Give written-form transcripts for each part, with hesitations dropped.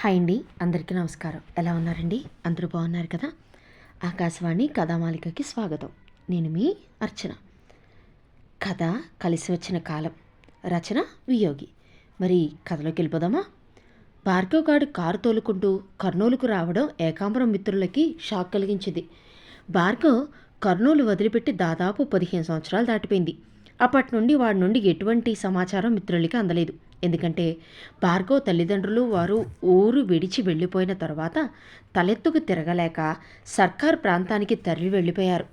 Hi అండి, అందరికీ నమస్కారం. ఎలా ఉన్నారండి? అందరూ బాగున్నారు కదా? ఆకాశవాణి కథామాలికకి స్వాగతం. నేను మీ అర్చన. కథ కలిసి వచ్చిన కాలం, రచన వియోగి. మరి కథలోకి వెళ్ళిపోదామా? భార్గవ్ గారు కారు తోలుకుంటూ కర్నూలుకు రావడం ఏకాంబరం మిత్రులకి షాక్ కలిగించింది. భార్గవ్ కర్నూలు వదిలిపెట్టి దాదాపు 15 సంవత్సరాలు దాటిపోయింది. అప్పటి నుండి వాడి నుండి ఎటువంటి సమాచారం మిత్రులకి అందలేదు. ఎందుకంటే భార్గవ్ తల్లిదండ్రులు వారు ఊరు విడిచి వెళ్ళిపోయిన తర్వాత తలెత్తుకు తిరగలేక సర్కార్ ప్రాంతానికి తరలి వెళ్ళిపోయారు.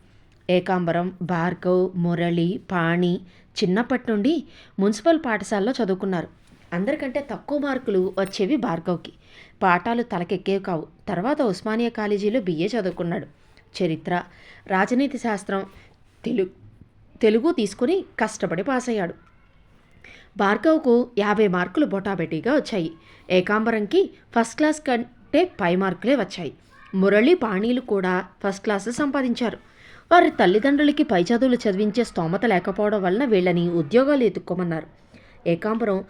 ఏకాంబరం, భార్గవ్, మురళి, పాణి చిన్నప్పటి నుండి మున్సిపల్ పాఠశాలలో చదువుకున్నారు. అందరికంటే తక్కువ మార్కులు వచ్చేవి భార్గవ్కి. పాఠాలు తలకెక్కేవి కావు. తర్వాత ఉస్మానియా కాలేజీలో బిఏ చదువుకున్నాడు. చరిత్ర, రాజనీతి శాస్త్రం, తెలుగు తీసుకుని కష్టపడి పాస్ అయ్యాడు. భార్గవ్కు 50 మార్కులు బొటాబెటీగా వచ్చాయి. ఏకాంబరంకి ఫస్ట్ క్లాస్ కంటే పై మార్కులే వచ్చాయి. మురళి, పాణీలు కూడా ఫస్ట్ క్లాసు సంపాదించారు. వారి తల్లిదండ్రులకి పై చదువులు చదివించే స్తోమత లేకపోవడం వలన వీళ్ళని ఉద్యోగాలు ఎత్తుక్కోమన్నారు. ఏకాంబరం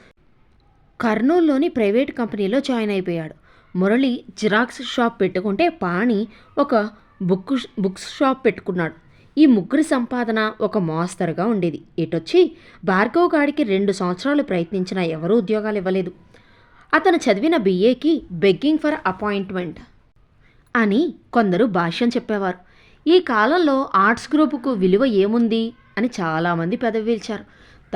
కర్నూలులోని ప్రైవేట్ కంపెనీలో జాయిన్ అయిపోయాడు. మురళి జిరాక్స్ షాప్ పెట్టుకుంటే పాణి ఒక బుక్స్ షాప్ పెట్టుకున్నాడు. ఈ ముగ్గురి సంపాదన ఒక మోస్తరుగా ఉండేది. ఇటొచ్చి భార్గవ్ గాడికి 2 సంవత్సరాలు ప్రయత్నించినా ఎవరూ ఉద్యోగాలు ఇవ్వలేదు. అతను చదివిన బిఏకి బెగ్గింగ్ ఫర్ అపాయింట్మెంట్ అని కొందరు భాష్యం చెప్పేవారు. ఈ కాలంలో ఆర్ట్స్ గ్రూపుకు విలువ ఏముంది అని చాలామంది పెదవి విల్చారు.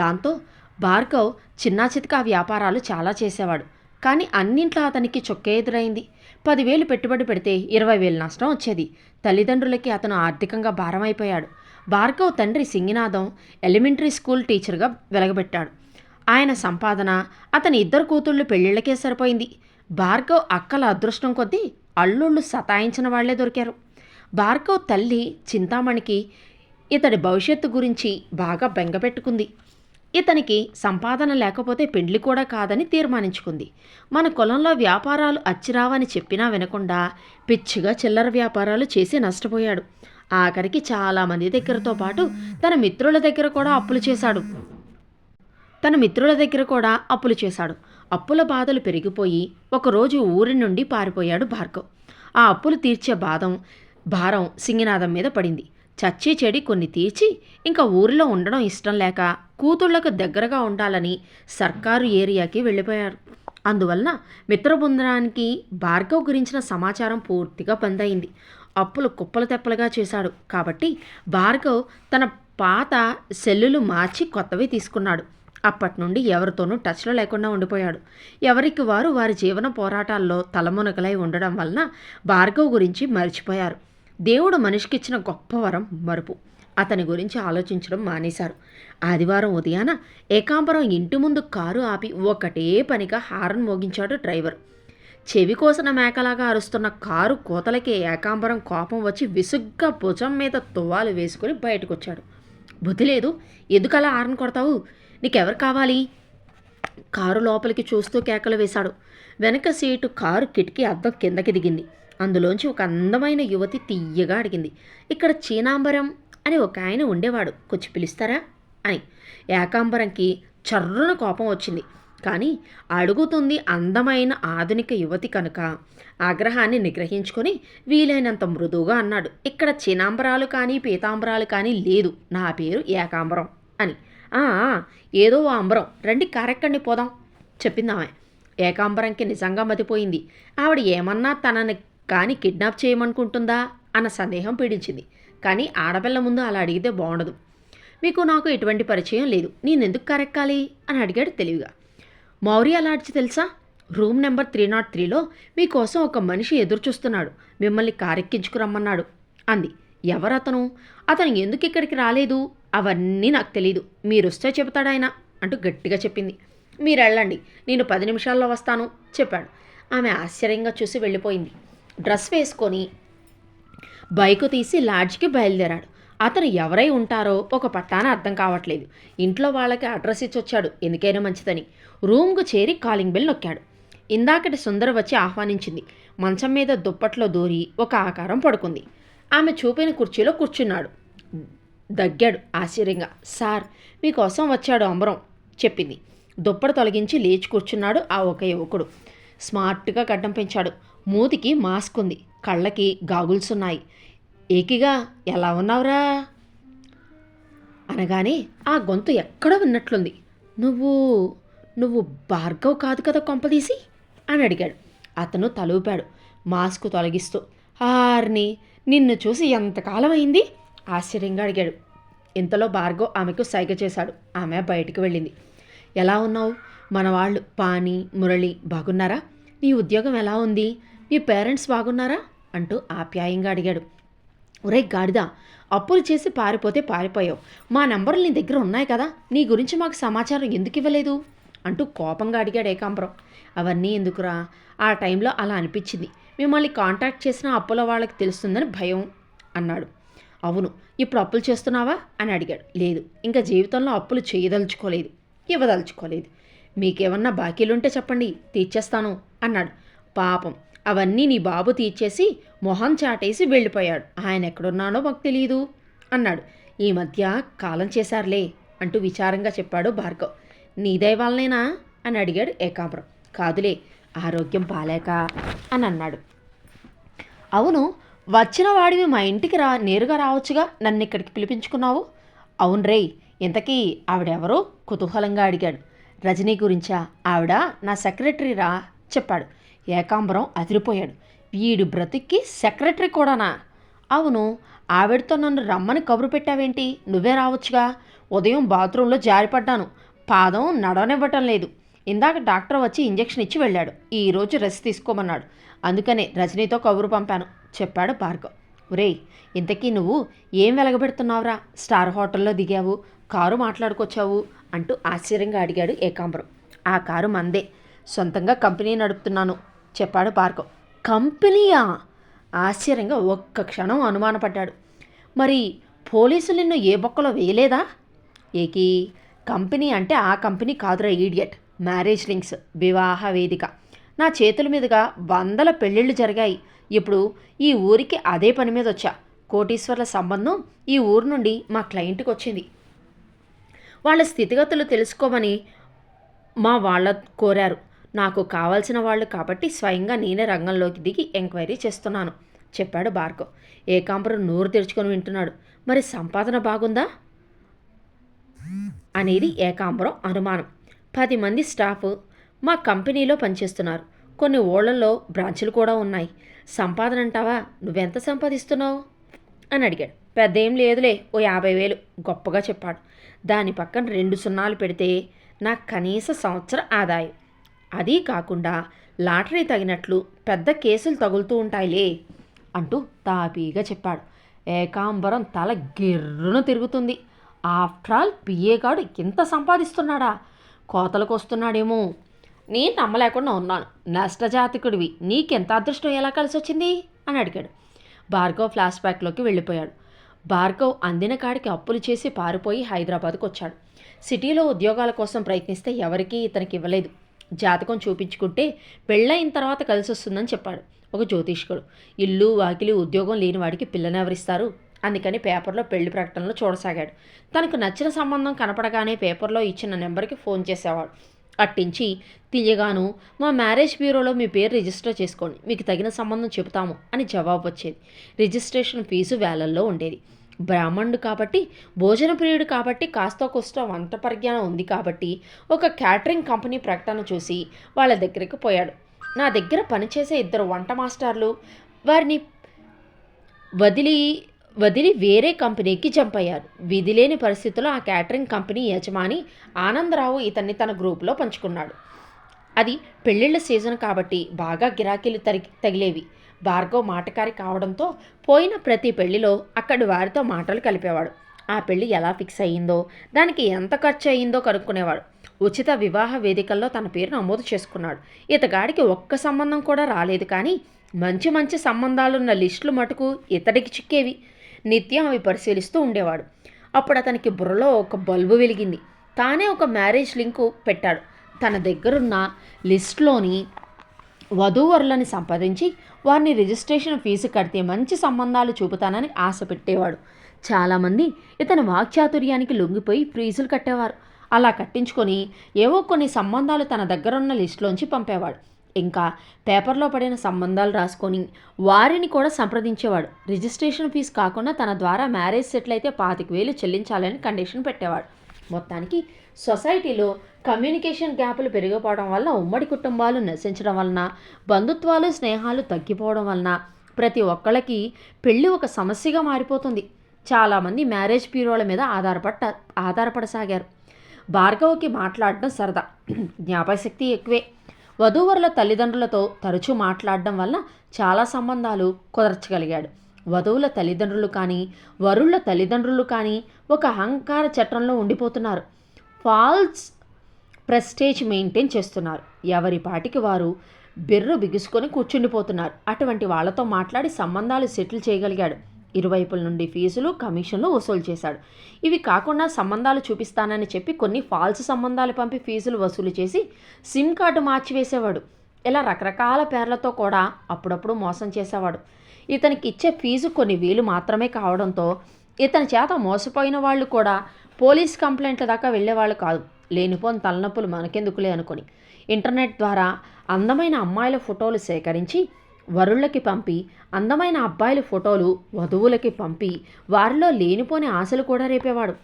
దాంతో భార్గవ్ చిన్నా చితకా వ్యాపారాలు చాలా చేసేవాడు. కానీ అన్నింట్లో అతనికి చొక్కే ఎదురైంది. 10,000 పెట్టుబడి పెడితే 20,000 నష్టం వచ్చేది. తల్లిదండ్రులకి అతను ఆర్థికంగా భారమైపోయాడు. భార్గవ్ తండ్రి సింగినాథం ఎలిమెంటరీ స్కూల్ టీచర్గా వెలగబెట్టాడు. ఆయన సంపాదన అతని 2 కూతుళ్ళు పెళ్ళిళ్ళకే సరిపోయింది. భార్గవ్ అక్కల అదృష్టం కొద్దీ అల్లుళ్ళు సతాయించిన వాళ్లే దొరికారు. భార్గవ్ తల్లి చింతామణికి ఇతడి భవిష్యత్తు గురించి బాగా బెంగపెట్టుకుంది. ఇతనికి సంపాదన లేకపోతే పెండ్లి కూడా కాదని తీర్మానించుకుంది. మన కులంలో వ్యాపారాలు అచ్చిరావని చెప్పినా వినకుండా పిచ్చిగా చిల్లర వ్యాపారాలు చేసి నష్టపోయాడు. ఆఖరికి చాలామంది దగ్గరతో పాటు తన మిత్రుల దగ్గర కూడా అప్పులు చేశాడు. అప్పుల బాధలు పెరిగిపోయి ఒకరోజు ఊరి నుండి పారిపోయాడు భార్గవ్. ఆ అప్పులు తీర్చే భారం సింగినాథం మీద పడింది. చచ్చి చెడి కొన్ని తీర్చి ఇంకా ఊరిలో ఉండడం ఇష్టం లేక కూతుళ్లకు దగ్గరగా ఉండాలని సర్కారు ఏరియాకి వెళ్ళిపోయారు. అందువలన మిత్రబృందానికి భార్గవ్ గురించిన సమాచారం పూర్తిగా బంద్ అయింది. అప్పులు కుప్పలు తెప్పలుగా చేశాడు. కాబట్టి భార్గవ్ తన పాత సెల్లులు మార్చి కొత్తవి తీసుకున్నాడు. అప్పటి నుండి ఎవరితోనూ టచ్లో లేకుండా ఉండిపోయాడు. ఎవరికి వారు వారి జీవన పోరాటాల్లో తలమునకలై ఉండడం వలన భార్గవ్ గురించి మర్చిపోయారు. దేవుడు మనిషికిచ్చిన గొప్ప వరం మరుపు. అతని గురించి ఆలోచించడం మానేశారు. ఆదివారం ఉదయాన ఏకాంబరం ఇంటి ముందు కారు ఆపి ఒకటే పనిగా హారన్ మోగించాడు డ్రైవర్. చెవి కోసిన మేకలాగా అరుస్తున్న కారు కోతలకే ఏకాంబరం కోపం వచ్చి విసుగ్గా భుజం మీద తువ్వాలు వేసుకుని బయటకొచ్చాడు. బుద్ధి లేదు, ఎందుకలా హారన్ కొడతావు? నీకెవరు కావాలి? కారు లోపలికి చూస్తూ కేకలు వేశాడు. వెనక సీటు కారు కిటికీ అద్దం కిందకి దిగింది. అందులోంచి ఒక అందమైన యువతి తీయగా అడిగింది, ఇక్కడ చీనాంబరం అని ఒక ఆయన ఉండేవాడు, కొంచెం పిలుస్తారా అని. ఏకాంబరంకి చర్రున కోపం వచ్చింది. కానీ అడుగుతుంది అందమైన ఆధునిక యువతి కనుక ఆగ్రహాన్ని నిగ్రహించుకొని వీలైనంత మృదువుగా అన్నాడు, ఇక్కడ చీనాంబరాలు కానీ పీతాంబరాలు కానీ లేదు, నా పేరు ఏకాంబరం అని. ఏదో అంబరం, రండి కారెక్కండి పోదాం చెప్పింది ఆమె. ఏకాంబరంకి నిజంగా మతిపోయింది. ఆవిడ ఏమన్నా తనని కానీ కిడ్నాప్ చేయమనుకుంటుందా అన్న సందేహం పీడించింది. కానీ ఆడపిల్ల ముందు అలా అడిగితే బాగుండదు. మీకు నాకు ఎటువంటి పరిచయం లేదు, నేనెందుకు కరెక్కాలి అని అడిగాడు తెలివిగా. మౌర్య లాడ్జ్ తెలుసా? రూమ్ నెంబర్ 303లో మీకోసం ఒక మనిషి ఎదురుచూస్తున్నాడు, మిమ్మల్ని కారెక్కించుకురమ్మన్నాడు అంది. ఎవరతను? అతను ఎందుకు ఇక్కడికి రాలేదు? అవన్నీ నాకు తెలీదు, మీరొస్తే చెబుతాడాయన అంటూ గట్టిగా చెప్పింది. మీరు వెళ్ళండి, నేను 10 నిమిషాల్లో వస్తాను చెప్పాడు. ఆమె ఆశ్చర్యంగా చూసి వెళ్ళిపోయింది. డ్రెస్ వేసుకొని బైకు తీసి లాడ్జ్కి బయలుదేరాడు. అతను ఎవరై ఉంటారో ఒక పట్టాన అర్థం కావట్లేదు. ఇంట్లో వాళ్ళకి అడ్రస్ ఇచ్చొచ్చాడు, ఎందుకైనా మంచిదని. రూమ్కు చేరి కాలింగ్ బెల్ నొక్కాడు. ఇందాకటి సుందర వచ్చి ఆహ్వానించింది. మంచం మీద దుప్పట్లో దూరి ఒక ఆకారం పడుకుంది. ఆమె చూపిన కుర్చీలో కూర్చున్నాడు. దగ్గాడు ఆశ్చర్యంగా. సార్, మీకోసం వచ్చాడు అంబరం చెప్పింది. దుప్పటి తొలగించి లేచి కూర్చున్నాడు ఆ ఒక యువకుడు. స్మార్ట్గా గడ్డం పెంచాడు. మూతికి మాస్క్ ఉంది, కళ్ళకి గాగుల్స్ ఉన్నాయి. ఏకిగా ఎలా ఉన్నావురా అనగానే ఆ గొంతు ఎక్కడో విన్నట్లుంది. నువ్వు నువ్వు భార్గవ్ కాదు కదా కొంపదీసి అని అడిగాడు. అతను తలూపాడు మాస్క్ తొలగిస్తూ. ఆర్ని, నిన్ను చూసి ఎంతకాలం అయింది ఆశ్చర్యంగా అడిగాడు. ఇంతలో భార్గవ్ ఆమెకు సైగ చేశాడు. ఆమె బయటికి వెళ్ళింది. ఎలా ఉన్నావు? మన వాళ్ళు పాని, మురళి బాగున్నారా? నీ ఉద్యోగం ఎలా ఉంది? మీ పేరెంట్స్ బాగున్నారా అంటూ ఆప్యాయంగా అడిగాడు. ఒరే గాడిదా, అప్పులు చేసి పారిపోతే పారిపోయావు. మా నంబర్లు నీ దగ్గర ఉన్నాయి కదా, నీ గురించి మాకు సమాచారం ఎందుకు ఇవ్వలేదు అంటూ కోపంగా అడిగాడు ఏకాంబరం. అవన్నీ ఎందుకురా, ఆ టైంలో అలా అనిపించింది. మిమ్మల్ని కాంటాక్ట్ చేసిన అప్పుల వాళ్ళకి తెలుస్తుందని భయం అన్నాడు. అవును, ఇప్పుడు అప్పులు చేస్తున్నావా అని అడిగాడు. లేదు, ఇంకా జీవితంలో అప్పులు చేయదలుచుకోలేదు, ఇవ్వదలుచుకోలేదు. మీకేమన్నా బాకీలుంటే చెప్పండి, తీర్చేస్తాను అన్నాడు. పాపం, అవన్నీ నీ బాబు తీర్చేసి మొహం చాటేసి వెళ్ళిపోయాడు. ఆయన ఎక్కడున్నానో మాకు తెలియదు అన్నాడు. ఈ మధ్య కాలం చేశారులే అంటూ విచారంగా చెప్పాడు భార్గవ్. నీదే వాళ్ళనేనా అని అడిగాడు ఏకాంబరం. కాదులే, ఆరోగ్యం బాలేక అని అన్నాడు. అవును, వచ్చిన వాడివి మా ఇంటికి నేరుగా రావచ్చుగా, నన్ను ఇక్కడికి పిలిపించుకున్నావు. అవును రేయ్, ఇంతకీ ఆవిడెవరో కుతూహలంగా అడిగాడు. రజనీ గురించా? ఆవిడ నా సెక్రటరీ రా చెప్పాడు. ఏకాంబరం అదిరిపోయాడు. వీడి బ్రతిక్కి సెక్రటరీ కూడానా? అవును, ఆవిడతో నన్ను రమ్మని కబురు పెట్టావేంటి? నువ్వే రావచ్చుగా. ఉదయం బాత్రూంలో జారిపడ్డాను, పాదం నడవనివ్వటం లేదు. ఇందాక డాక్టర్ వచ్చి ఇంజెక్షన్ ఇచ్చి వెళ్ళాడు. ఈరోజు రెస్ట్ తీసుకోమన్నాడు, అందుకనే రజనీతో కబురు పంపాను చెప్పాడు భార్గవ్. ఒరేయ్, ఇంతకీ నువ్వు ఏం వెలగబెడుతున్నావురా? స్టార్ హోటల్లో దిగావు, కారు మాట్లాడుకొచ్చావు అంటూ ఆశ్చర్యంగా అడిగాడు ఏకాంబరం. ఆ కారు మందే, సొంతంగా కంపెనీ నడుపుతున్నాను చెప్పాడు భార్గవ్. కంపెనీయా? ఆశ్చర్యంగా ఒక్క క్షణం అనుమానపడ్డాడు. మరి పోలీసులు నిన్ను ఏ బొక్కలో వేయలేదా? ఏకీ, కంపెనీ అంటే ఆ కంపెనీ కాదురా ఈడియట్, మ్యారేజ్ రింగ్స్, వివాహ వేదిక. నా చేతుల మీదుగా 100 పెళ్ళిళ్ళు జరిగాయి. ఇప్పుడు ఈ ఊరికి అదే పని మీద వచ్చా. కోటీశ్వర్ల సంబంధం ఈ ఊరు నుండి మా క్లయింట్కి వచ్చింది. వాళ్ళ స్థితిగతులు తెలుసుకోమని మా వాళ్ళ కోరారు. నాకు కావాల్సిన వాళ్ళు కాబట్టి స్వయంగా నేనే రంగంలోకి దిగి ఎంక్వైరీ చేస్తున్నాను చెప్పాడు భార్గవ్. ఏకాంబరం నోరు తెరుచుకొని వింటున్నాడు. మరి సంపాదన బాగుందా అనేది ఏకాంబరం అనుమానం. 10 మంది స్టాఫ్ మా కంపెనీలో పనిచేస్తున్నారు. కొన్ని ఊళ్ళల్లో బ్రాంచులు కూడా ఉన్నాయి. సంపాదన అంటావా? నువ్వెంత సంపాదిస్తున్నావు అని అడిగాడు. పెద్ద ఏం లేదులే, ఓ 50,000 గొప్పగా చెప్పాడు. దాని పక్కన 2 సున్నాలు పెడితే నా కనీస సంవత్సర ఆదాయం. అదీ కాకుండా లాటరీ తగినట్లు పెద్ద కేసులు తగులుతూ ఉంటాయిలే అంటూ తాపీగా చెప్పాడు. ఏకాంబరం తల గిర్రున తిరుగుతుంది. ఆఫ్టర్ ఆల్ పిఏ గాడు ఇంత సంపాదిస్తున్నాడా? కోతలకు వస్తున్నాడేమో. నేను నమ్మలేకుండా ఉన్నాను. నష్టజాతకుడివి, నీకెంత అదృష్టం ఎలా కలిసి వచ్చింది అని అడిగాడు. భార్గవ్ ఫ్లాష్ బ్యాక్లోకి వెళ్ళిపోయాడు. భార్గవ్ అందిన కాడికి అప్పులు చేసి పారిపోయి హైదరాబాద్కు వచ్చాడు. సిటీలో ఉద్యోగాల కోసం ప్రయత్నిస్తే ఎవరికీ ఇతనికి ఇవ్వలేదు. జాతకం చూపించుకుంటే పెళ్ళయిన తర్వాత కలిసి వస్తుందని చెప్పాడు ఒక జ్యోతిష్కుడు. ఇల్లు వాకిలి ఉద్యోగం లేని వాడికి పిల్లనెవరిస్తారు? అందుకని పేపర్లో పెళ్లి ప్రకటనలు చూడసాగాడు. తనకు నచ్చిన సంబంధం కనపడగానే పేపర్లో ఇచ్చిన నెంబర్కి ఫోన్ చేసేవాడు. అట్టించి తీయగాను, మా మ్యారేజ్ బ్యూరోలో మీ పేరు రిజిస్టర్ చేసుకోండి, మీకు తగిన సంబంధం చెబుతాము అని జవాబు వచ్చేది. రిజిస్ట్రేషన్ ఫీజు వేలల్లో ఉండేది. బ్రాహ్మణుడు కాబట్టి, భోజన ప్రియుడు కాబట్టి, కాస్త కోస్త వంట పరిజ్ఞానం ఉంది కాబట్టి ఒక క్యాటరింగ్ కంపెనీ ప్రకటన చూసి వాళ్ళ దగ్గరికి పోయాడు. నా దగ్గర పనిచేసే 2 వంట మాస్టర్లు, వారిని వదిలి వేరే కంపెనీకి జంప్ అయ్యారు. విధి లేని పరిస్థితుల్లో ఆ క్యాటరింగ్ కంపెనీ యజమాని ఆనందరావు ఇతన్ని తన గ్రూపులో పంచుకున్నాడు. అది పెళ్ళిళ్ళ సీజన్ కాబట్టి బాగా గిరాకీలు తగిలేవి. భార్గవ్ మాటకారి కావడంతో పోయిన ప్రతి పెళ్లిలో అక్కడి వారితో మాటలు కలిపేవాడు. ఆ పెళ్లి ఎలా ఫిక్స్ అయ్యిందో, దానికి ఎంత ఖర్చు అయ్యిందో కనుక్కునేవాడు. ఉచిత వివాహ వేదికల్లో తన పేరు నమోదు చేసుకున్నాడు. ఇతగాడికి ఒక్క సంబంధం కూడా రాలేదు, కానీ మంచి మంచి సంబంధాలున్న లిస్టులు మటుకు ఇతడికి చిక్కేవి. నిత్యం అవి పరిశీలిస్తూ ఉండేవాడు. అప్పుడు అతనికి బుర్రలో ఒక బల్బు వెలిగింది. తానే ఒక మ్యారేజ్ లింకు పెట్టాడు. తన దగ్గరున్న లిస్టులోని వధూవరులని సంపాదించి వారిని రిజిస్ట్రేషన్ ఫీజు కడితే మంచి సంబంధాలు చూపుతానని ఆశ పెట్టేవాడు. చాలామంది ఇతని వాక్చాతుర్యానికి లొంగిపోయి ఫీజులు కట్టేవారు. అలా కట్టించుకొని ఏవో కొన్ని సంబంధాలు తన దగ్గరున్న లిస్టులోంచి పంపేవాడు. ఇంకా పేపర్లో పడిన సంబంధాలు రాసుకొని వారిని కూడా సంప్రదించేవాడు. రిజిస్ట్రేషన్ ఫీజు కాకుండా తన ద్వారా మ్యారేజ్ సెటిల్ అయితే 25,000 చెల్లించాలని కండిషన్ పెట్టేవాడు. మొత్తానికి సొసైటీలో కమ్యూనికేషన్ గ్యాపులు పెరిగిపోవడం వల్ల, ఉమ్మడి కుటుంబాలు నశించడం వలన, బంధుత్వాలు స్నేహాలు తగ్గిపోవడం వలన ప్రతి ఒక్కళ్ళకి పెళ్ళి ఒక సమస్యగా మారిపోతుంది. చాలామంది మ్యారేజ్ బ్యూరోల మీద ఆధారపడసాగారు. భార్గవ్కి మాట్లాడడం సరదా, జ్ఞాపకశక్తి ఎక్కువే. వధూవరుల తల్లిదండ్రులతో తరచూ మాట్లాడడం వల్ల చాలా సంబంధాలు కుదర్చగలిగాడు. వధువుల తల్లిదండ్రులు కానీ వరుళ్ళ తల్లిదండ్రులు కానీ ఒక అహంకార చట్రంలో ఉండిపోతున్నారు. ఫాల్స్ ప్రెస్టేజ్ మెయింటైన్ చేస్తున్నారు. ఎవరి పాటికి వారు బెర్రు బిగుసుకొని కూర్చుండిపోతున్నారు. అటువంటి వాళ్లతో మాట్లాడి సంబంధాలు సెటిల్ చేయగలిగాడు. ఇరువైపుల నుండి ఫీజులు, కమిషన్లు వసూలు చేశాడు. ఇవి కాకుండా సంబంధాలు చూపిస్తానని చెప్పి కొన్ని ఫాల్స్ సంబంధాలు పంపి ఫీజులు వసూలు చేసి సిమ్ కార్డు మార్చివేసేవాడు. ఇలా రకరకాల పేర్లతో కూడా అప్పుడప్పుడు మోసం చేసేవాడు. ఇతనికి ఇచ్చే ఫీజు కొన్ని వేలు మాత్రమే కావడంతో ఇతని చేత మోసపోయిన వాళ్ళు కూడా పోలీస్ కంప్లైంట్ల దాకా వెళ్ళేవాళ్ళు కాదు. లేనిపోని తలనొప్పులు మనకెందుకులే అనుకుని ఇంటర్నెట్ ద్వారా అందమైన అమ్మాయిల ఫోటోలు సేకరించి వరుళ్ళకి పంపి, అందమైన అబ్బాయిల ఫోటోలు వధువులకి పంపి వారిలో లేనిపోని ఆశలు కూడా రేపేవాడు.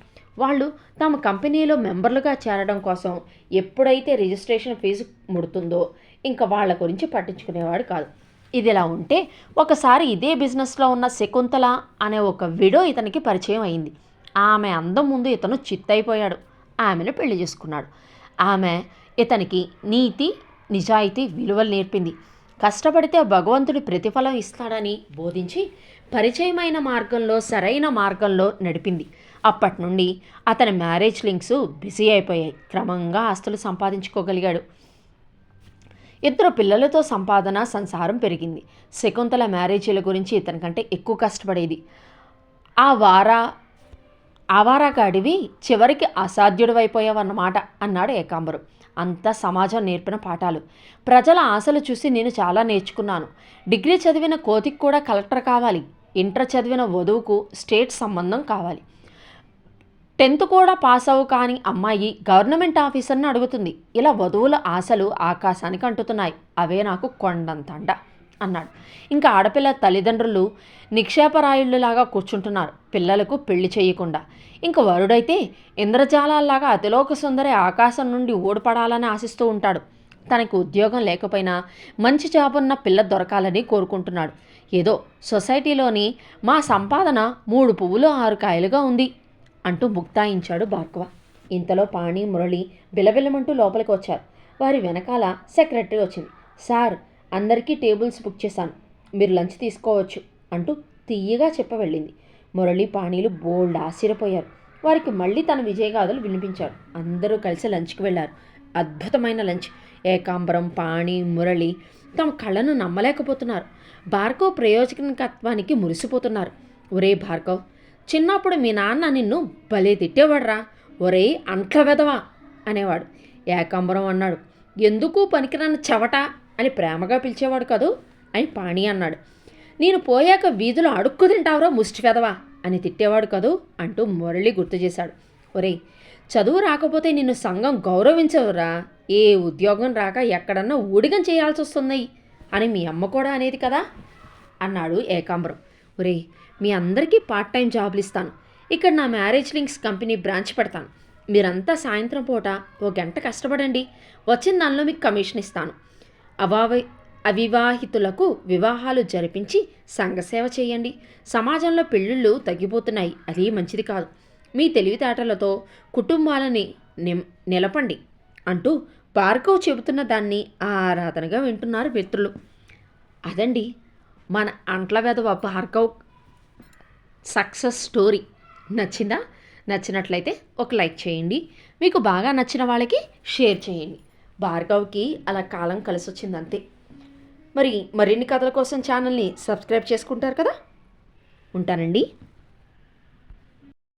వాళ్ళు తమ కంపెనీలో మెంబర్లుగా చేరడం కోసం ఎప్పుడైతే రిజిస్ట్రేషన్ ఫీజు ముడుతుందో ఇంకా వాళ్ళ గురించి పట్టించుకునేవాడు కాదు. ఇదిలా ఉంటే ఒకసారి ఇదే బిజినెస్లో ఉన్న శకుంతల అనే ఒక విడో ఇతనికి పరిచయం అయింది. ఆమె అందం ముందు ఇతను చిత్తైపోయాడు. ఆమెను పెళ్లి చేసుకున్నాడు. ఆమె ఇతనికి నీతి, నిజాయితీ విలువలు నేర్పింది. కష్టపడితే భగవంతుడి ప్రతిఫలం ఇస్తాడని బోధించి పరిచయమైన మార్గంలో, సరైన మార్గంలో నడిపింది. అప్పటి నుండి అతని మ్యారేజ్ లింక్స్ బిజీ అయిపోయాయి. క్రమంగా ఆస్తులు సంపాదించుకోగలిగాడు. 2 పిల్లలతో సంపాదన, సంసారం పెరిగింది. శకుంతల మ్యారేజీల గురించి ఇతనికంటే ఎక్కువ కష్టపడేది. ఆవారాగాడివి చివరికి అసాధ్యుడివైపోయావన్నమాట అన్నాడు ఏకాంబరం. అంతా సమాజం నేర్పిన పాఠాలు. ప్రజల ఆశలు చూసి నేను చాలా నేర్చుకున్నాను. డిగ్రీ చదివిన కోతికి కూడా కలెక్టర్ కావాలి. ఇంటర్ చదివిన వధువుకు స్టేట్ సంబంధం కావాలి. 10th కూడా పాస్ అవ్వు కాని అమ్మాయి గవర్నమెంట్ ఆఫీసర్ని అడుగుతుంది. ఇలా వధువుల ఆశలు ఆకాశానికి అంటుతున్నాయి. అవే నాకు కొండంత అండ అన్నాడు. ఇంకా ఆడపిల్ల తల్లిదండ్రులు నిక్షేపరాయుళ్ళలాగా కూర్చుంటున్నారు పిల్లలకు పెళ్లి చేయకుండా. ఇంక వరుడైతే ఇంద్రజాలాల్లాగా అతిలోక సుందరి ఆకాశం నుండి ఊడిపడాలని ఆశిస్తూ ఉంటాడు. తనకు ఉద్యోగం లేకపోయినా మంచి జాబున్న పిల్ల దొరకాలని కోరుకుంటున్నాడు. ఏదో సొసైటీలోని మా సంపాదన 3 పువ్వులు 6 కాయలుగా ఉంది అంటూ ముక్తాయించాడు భార్గవ. ఇంతలో పాణి, మురళి బిలబిలమంటూ లోపలికి వచ్చారు. వారి వెనకాల సెక్రటరీ వచ్చింది. సార్, అందరికీ టేబుల్స్ బుక్ చేశాను, మీరు లంచ్ తీసుకోవచ్చు అంటూ తీయగా వెళ్ళింది. మురళి, పాణీలు బోల్డ్ ఆశ్చర్యపోయారు. వారికి మళ్ళీ తన విజయగాథలు వినిపించారు. అందరూ కలిసి లంచ్కి వెళ్ళారు. అద్భుతమైన లంచ్. ఏకాంబరం, పాణి, మురళి తమ కళ్ళను నమ్మలేకపోతున్నారు. భార్గవ్ ప్రయోజకత్వానికి మురిసిపోతున్నారు. ఒరే భార్గవ్, చిన్నప్పుడు మీ నాన్న నిన్ను భలే తిట్టేవాడ్రా, ఒరే అంట్ల వెదవా అనేవాడు. ఏకాంబరం అన్నాడు. ఎందుకు పనికిరాని చెవట అని ప్రేమగా పిలిచేవాడు కదూ అని పాణి అన్నాడు. నేను పోయాక వీధులు అడుక్కు తింటావురా ముష్టి వెదవా అని తిట్టేవాడు కదూ అంటూ మురళి గుర్తు చేశాడు. ఒరే, చదువు రాకపోతే నిన్ను సంఘం గౌరవించవురా, ఏ ఉద్యోగం రాక ఎక్కడన్నా ఊడిగం చేయాల్సి వస్తుంది అని మీ అమ్మ కూడా అనేది కదా అన్నాడు ఏకాంబరం. ఒరే, మీ అందరికీ పార్ట్ టైం జాబులు ఇస్తాను. ఇక్కడ నా మ్యారేజ్ లింక్స్ కంపెనీ బ్రాంచ్ పెడతాను. మీరంతా సాయంత్రం పూట 1 గంట కష్టపడండి. వచ్చిన దానిలో మీకు కమిషన్ ఇస్తాను. అవివాహితులకు వివాహాలు జరిపించి సంఘసేవ చేయండి. సమాజంలో పెళ్ళిళ్ళు తగ్గిపోతున్నాయి, అది మంచిది కాదు. మీ తెలివితేటలతో కుటుంబాలని నిలపండి అంటూ భార్గవ్ చెబుతున్న దాన్ని ఆరాధనగా వింటున్నారు మిత్రులు. అదండి మన అంట్ల వెధవ భార్గవ్ సక్సెస్ స్టోరీ. నచ్చిందా? నచ్చినట్లయితే ఒక లైక్ చేయండి. మీకు బాగా నచ్చిన వాళ్ళకి షేర్ చేయండి. భార్గవ్కి అలా కాలం కలిసి వచ్చింది అంతే. మరిన్ని కథల కోసం ఛానల్ని సబ్స్క్రైబ్ చేసుకుంటారు కదా. ఉంటానండి.